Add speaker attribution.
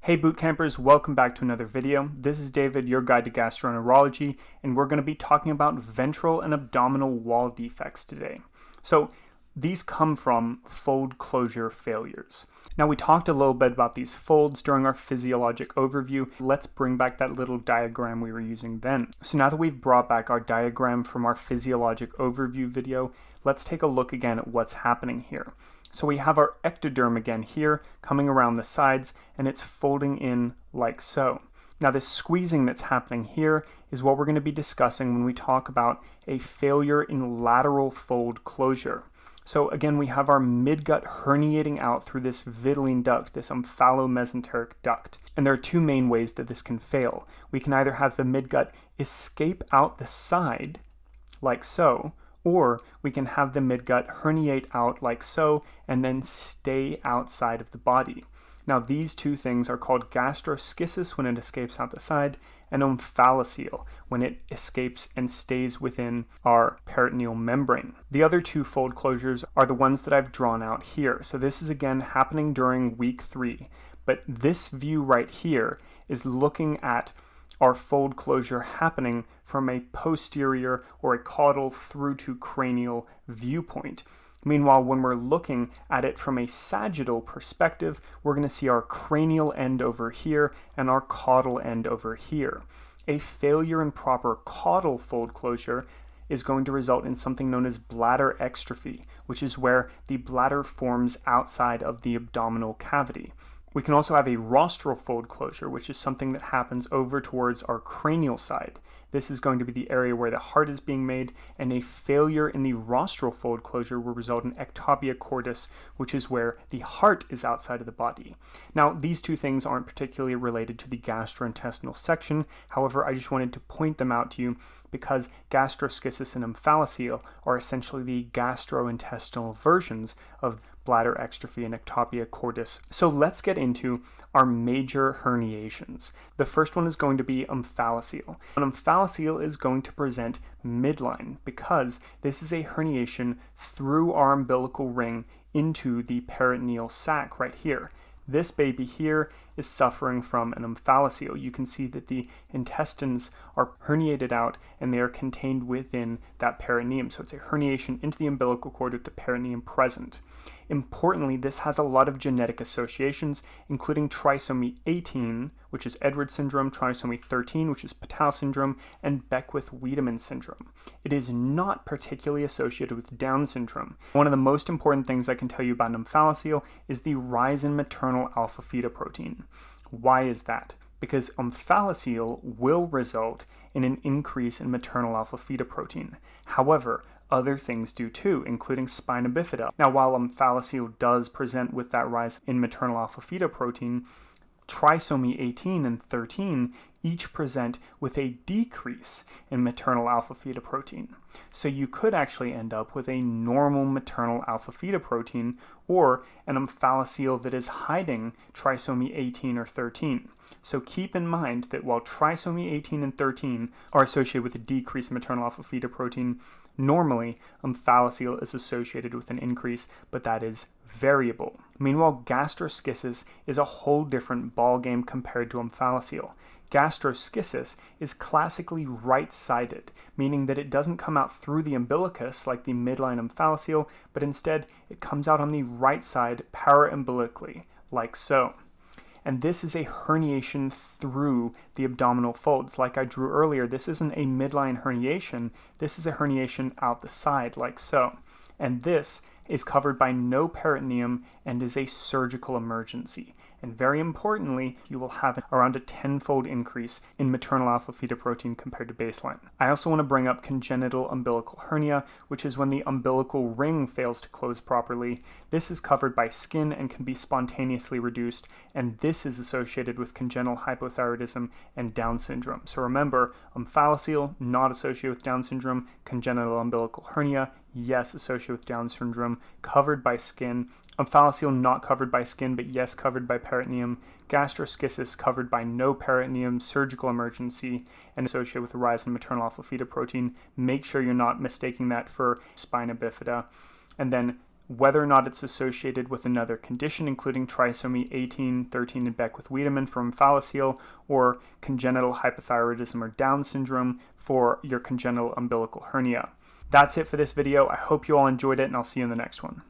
Speaker 1: Hey boot campers, welcome back to another video. This is David, your guide to gastroenterology, and we're going to be talking about ventral and abdominal wall defects today. So these come from fold closure failures. Now we talked a little bit about these folds during our physiologic overview. Let's bring back that little diagram we were using then. So now that we've brought back our diagram from our physiologic overview video, let's take a look again at what's happening here. So we have our ectoderm again here coming around the sides, and it's folding in like so. Now this squeezing that's happening here is what we're going to be discussing when we talk about a failure in lateral fold closure. So again, we have our midgut herniating out through this vitelline duct, this omphalomesenteric duct. And there are two main ways that this can fail. We can either have the midgut escape out the side, like so, or we can have the midgut herniate out like so and then stay outside of the body. Now these two things are called gastroschisis when it escapes out the side, and omphalocele when it escapes and stays within our peritoneal membrane. The other two fold closures are the ones that I've drawn out here. So this is again happening during week 3, but this view right here is looking at our fold closure happening from a posterior or a caudal through to cranial viewpoint. Meanwhile, when we're looking at it from a sagittal perspective, we're going to see our cranial end over here and our caudal end over here. A failure in proper caudal fold closure is going to result in something known as bladder exstrophy, which is where the bladder forms outside of the abdominal cavity. We can also have a rostral fold closure, which is something that happens over towards our cranial side. This is going to be the area where the heart is being made, and a failure in the rostral fold closure will result in ectopia cordis, which is where the heart is outside of the body. Now, these two things aren't particularly related to the gastrointestinal section. However, I just wanted to point them out to you because gastroschisis and omphalocele are essentially the gastrointestinal versions of bladder exstrophy and ectopia cordis. So let's get into our major herniations. The first one is going to be omphalocele. An omphalocele is going to present midline because this is a herniation through our umbilical ring into the peritoneal sac right here. This baby here is suffering from an omphalocele. You can see that the intestines are herniated out and they are contained within that peritoneum. So it's a herniation into the umbilical cord with the peritoneum present. Importantly, this has a lot of genetic associations, including trisomy 18, which is Edwards syndrome, trisomy 13, which is Patau syndrome, and Beckwith-Wiedemann syndrome. It is not particularly associated with Down syndrome. One of the most important things I can tell you about an omphalocele is the rise in maternal alpha-fetoprotein. Why is that? Because omphalocele will result in an increase in maternal alpha-fetoprotein. However, other things do too, including spina bifida. Now, while omphalocele does present with that rise in maternal alpha-fetoprotein, trisomy 18 and 13 each present with a decrease in maternal alpha-fetoprotein. So you could actually end up with a normal maternal alpha-fetoprotein or an omphalocele that is hiding trisomy 18 or 13. So keep in mind that while trisomy 18 and 13 are associated with a decrease in maternal alpha-fetoprotein, normally omphalocele is associated with an increase, but that is variable. Meanwhile, gastroschisis is a whole different ballgame compared to omphalocele. Gastroschisis is classically right-sided, meaning that it doesn't come out through the umbilicus like the midline omphalocele, but instead it comes out on the right side paraumbilically, like so. And this is a herniation through the abdominal folds. Like I drew earlier, this isn't a midline herniation, this is a herniation out the side, like so. And this is covered by no peritoneum and is a surgical emergency. And very importantly, you will have around a 10-fold increase in maternal alpha-fetoprotein compared to baseline. I also want to bring up congenital umbilical hernia, which is when the umbilical ring fails to close properly. This is covered by skin and can be spontaneously reduced, and this is associated with congenital hypothyroidism and Down syndrome. So remember, omphalocele, not associated with Down syndrome. Congenital umbilical hernia, yes, associated with Down syndrome, covered by skin. Omphalocele not covered by skin, but yes, covered by peritoneum. Gastroschisis covered by no peritoneum, surgical emergency, and associated with a rise in maternal alpha-fetoprotein. Make sure you're not mistaking that for spina bifida. And then whether or not it's associated with another condition, including trisomy 18, 13 in Beckwith-Wiedemann for omphalocele, or congenital hypothyroidism or Down syndrome for your congenital umbilical hernia. That's it for this video. I hope you all enjoyed it, and I'll see you in the next one.